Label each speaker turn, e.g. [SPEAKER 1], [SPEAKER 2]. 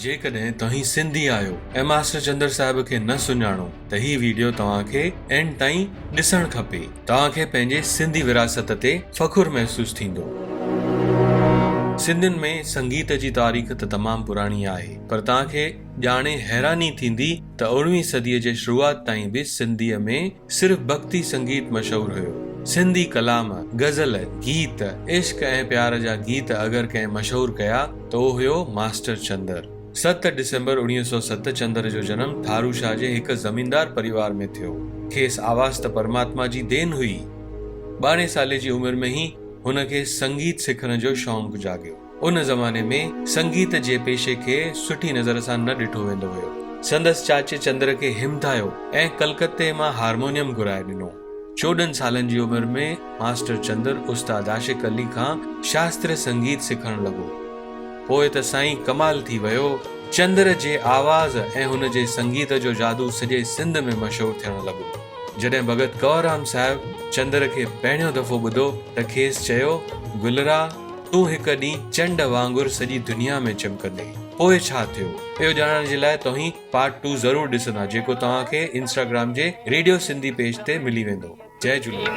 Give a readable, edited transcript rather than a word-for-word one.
[SPEAKER 1] जेकॾहिं तव्हीं सिंधी आहियो ऐं मास्टर चंदर साहिब खे न सुञाणो त ही वीडियो तव्हांखे एंड ताईं ॾिसणु खपे। तव्हांखे पंहिंजे सिंधी विरासत ते फ़खुर महसूस थींदो। सिंधियुनि में संगीत जी तारीख़ त तमामु पुराणी आहे, पर तव्हांखे ॼाणे हैरानी थींदी त 19वीं सदीअ जे शुरूआत ताईं बि सिंधीअ में सिर्फ़ भक्ति संगीत मशहूरु हुयो। सिंधी कलाम, गज़ल, गीत, इश्क ऐं प्यार जा गीत अगरि कंहिं मशहूरु कया त उहो हुयो मास्टर चंदर। 7 डिसेंबर 1907 चंदर जो जनम थारू शाह जे हिकु ज़मींदार परिवार में थियो। खेसि आवाज़ त परमात्मा जी देन हुई। 12 साले जी उमिरि में ई हुनखे संगीत सिखण जो शौक़ु जाॻियो। उन ज़माने में संगीत जे पेशे खे सुठी नज़र सां न ॾिठो वेंदो हुयो। संदसि चाचे चंदर खे हिमथायो ऐं कलकत्ते मां हारमोनियम घुराए ॾिनो। 14 सालनि जी उमिरि में मास्टर चंदर उस्ताद आशिक अली खां शास्त्रीय संगीत सिखण लॻो। पोइ त साईं कमाल थी वियो। चंदर जे आवाज़ ऐं हुन जे संगीत जो जादू सॼे सिंध में मशहूरु थियण लॻो। जॾहिं भगत कंवरराम साहिब चंदर खे पहिरियों दफ़ो ॿुधो त खेसि चयो, गुलरा तूं हिकु ॾींहुं चंड वांगुरु सॼी दुनिया में चिमकंदे। पोइ छा थियो इहो ॼाणण जे लाइ तव्हीं पार्ट 2 ज़रूरु ॾिसंदा, जेको तव्हांखे इंस्टाग्राम जे रेडियो सिंधी पेज ते मिली वेंदो। जय झूलेलाल।